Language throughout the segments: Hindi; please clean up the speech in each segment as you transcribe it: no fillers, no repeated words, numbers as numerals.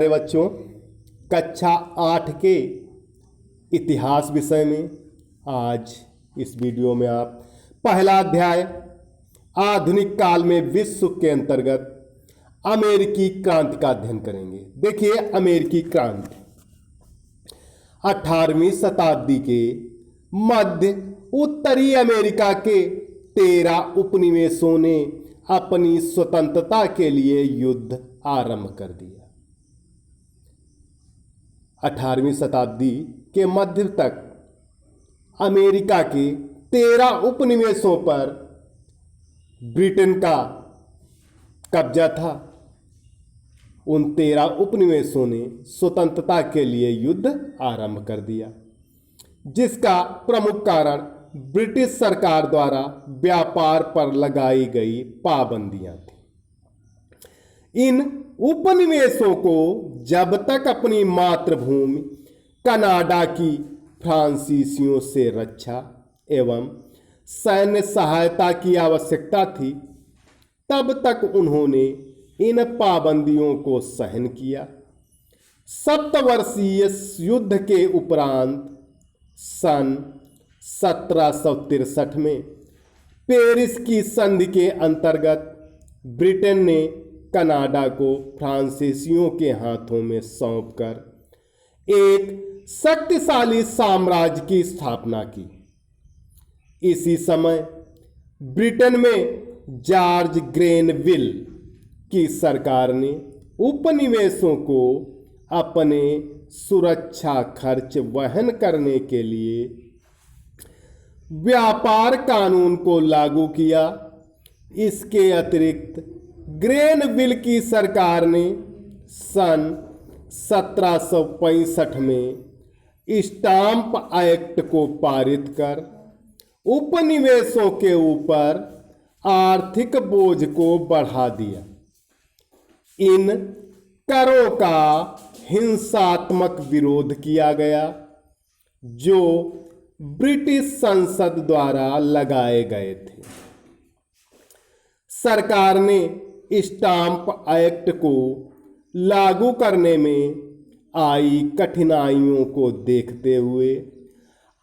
मेरे बच्चों, कक्षा 8 के इतिहास विषय में आज इस वीडियो में आप पहला अध्याय आधुनिक काल में विश्व के अंतर्गत अमेरिकी क्रांति का अध्ययन करेंगे। देखिए, अमेरिकी क्रांति 18वीं शताब्दी के मध्य उत्तरी अमेरिका के 13 उपनिवेशों ने अपनी स्वतंत्रता के लिए युद्ध आरंभ कर दिया। 18वीं शताब्दी के मध्य तक अमेरिका के 13 उपनिवेशों पर ब्रिटेन का कब्जा था। उन 13 उपनिवेशों ने स्वतंत्रता के लिए युद्ध आरंभ कर दिया, जिसका प्रमुख कारण ब्रिटिश सरकार द्वारा व्यापार पर लगाई गई पाबंदियां थी। इन उपनिवेशों को जब तक अपनी मातृभूमि कनाडा की फ्रांसीसियों से रक्षा एवं सैन्य सहायता की आवश्यकता थी, तब तक उन्होंने इन पाबंदियों को सहन किया। सप्तवर्षीय युद्ध के उपरांत सन 1763 में पेरिस की संधि के अंतर्गत ब्रिटेन ने कनाडा को फ्रांसीसियों के हाथों में सौंपकर एक शक्तिशाली साम्राज्य की स्थापना की। इसी समय ब्रिटेन में जॉर्ज ग्रेनविल की सरकार ने उपनिवेशों को अपने सुरक्षा खर्च वहन करने के लिए व्यापार कानून को लागू किया। इसके अतिरिक्त ग्रेनविल की सरकार ने सन 1765 में स्टाम्प एक्ट को पारित कर उपनिवेशों के ऊपर आर्थिक बोझ को बढ़ा दिया। इन करों का हिंसात्मक विरोध किया गया, जो ब्रिटिश संसद द्वारा लगाए गए थे। सरकार ने स्टाम्प एक्ट को लागू करने में आई कठिनाइयों को देखते हुए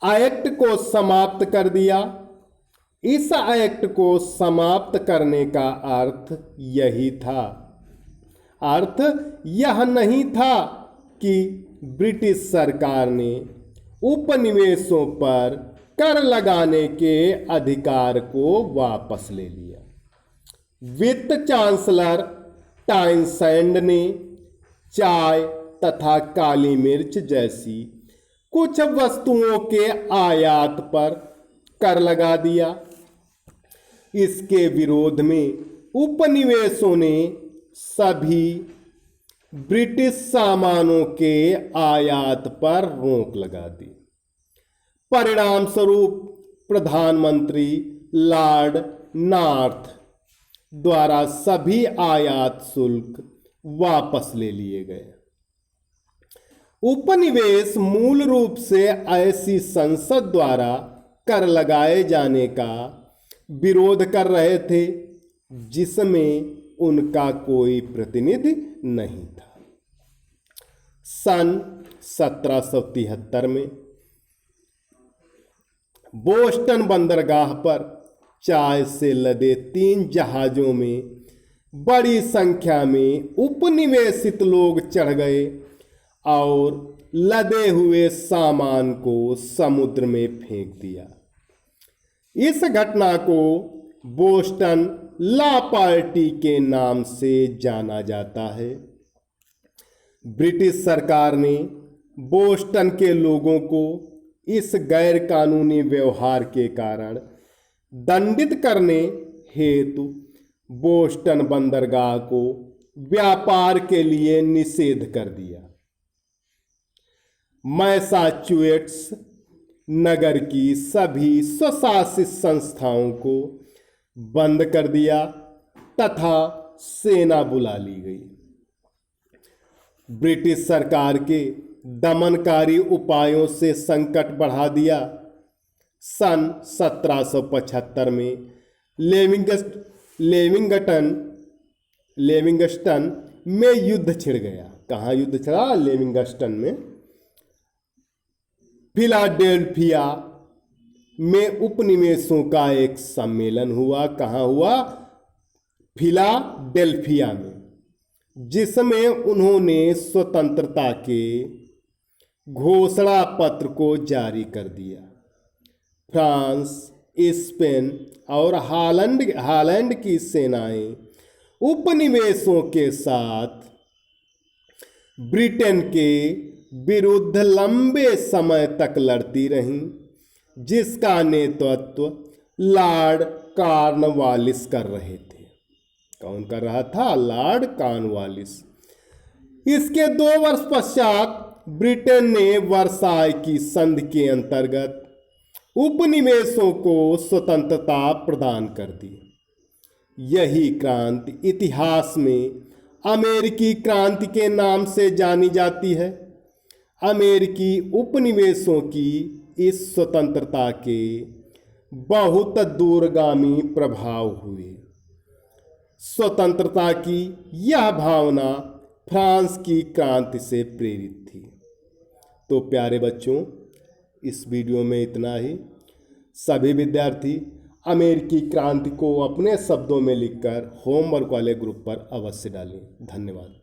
एक्ट को समाप्त कर दिया। इस एक्ट को समाप्त करने का अर्थ यह नहीं था कि ब्रिटिश सरकार ने उपनिवेशों पर कर लगाने के अधिकार को वापस ले लिया। वित्त चांसलर टाउनशेंड ने चाय तथा काली मिर्च जैसी कुछ वस्तुओं के आयात पर कर लगा दिया। इसके विरोध में उपनिवेशों ने सभी ब्रिटिश सामानों के आयात पर रोक लगा दी। परिणाम स्वरूप प्रधानमंत्री लॉर्ड नॉर्थ द्वारा सभी आयात शुल्क वापस ले लिए गए। उपनिवेश मूल रूप से ऐसी संसद द्वारा कर लगाए जाने का विरोध कर रहे थे जिसमें उनका कोई प्रतिनिधि नहीं था। सन 1773 में बोस्टन बंदरगाह पर चाय से लदे 3 जहाजों में बड़ी संख्या में उपनिवेशित लोग चढ़ गए और लदे हुए सामान को समुद्र में फेंक दिया। इस घटना को बोस्टन ला पार्टी के नाम से जाना जाता है। ब्रिटिश सरकार ने बोस्टन के लोगों को इस गैर कानूनी व्यवहार के कारण दंडित करने हेतु बोस्टन बंदरगाह को व्यापार के लिए निषेध कर दिया। मैसाचुसेट्स नगर की सभी स्वशासित संस्थाओं को बंद कर दिया तथा सेना बुला ली गई। ब्रिटिश सरकार के दमनकारी उपायों से संकट बढ़ा दिया। सन 1775 में लेविंगस्टन में युद्ध छिड़ गया। कहाँ युद्ध चला? लिविंगस्टन में। फिलाडेल्फिया में उपनिवेशों का एक सम्मेलन हुआ। कहाँ हुआ? फिलाडेल्फिया में, जिसमें उन्होंने स्वतंत्रता के घोषणा पत्र को जारी कर दिया। फ्रांस, स्पेन और हालैंड की सेनाएं उपनिवेशों के साथ ब्रिटेन के विरुद्ध लंबे समय तक लड़ती रहीं, जिसका नेतृत्व लॉर्ड कॉर्नवालिस कर रहे थे। कौन कर रहा था? Lord Cornwallis. इसके 2 वर्ष पश्चात ब्रिटेन ने वर्साय की संधि के अंतर्गत उपनिवेशों को स्वतंत्रता प्रदान कर दी। यही क्रांति इतिहास में अमेरिकी क्रांति के नाम से जानी जाती है। अमेरिकी उपनिवेशों की इस स्वतंत्रता के बहुत दूरगामी प्रभाव हुए। स्वतंत्रता की यह भावना फ्रांस की क्रांति से प्रेरित थी। तो प्यारे बच्चों, इस वीडियो में इतना ही। सभी विद्यार्थी अमेरिकी क्रांति को अपने शब्दों में लिखकर होमवर्क वाले ग्रुप पर अवश्य डालें। धन्यवाद।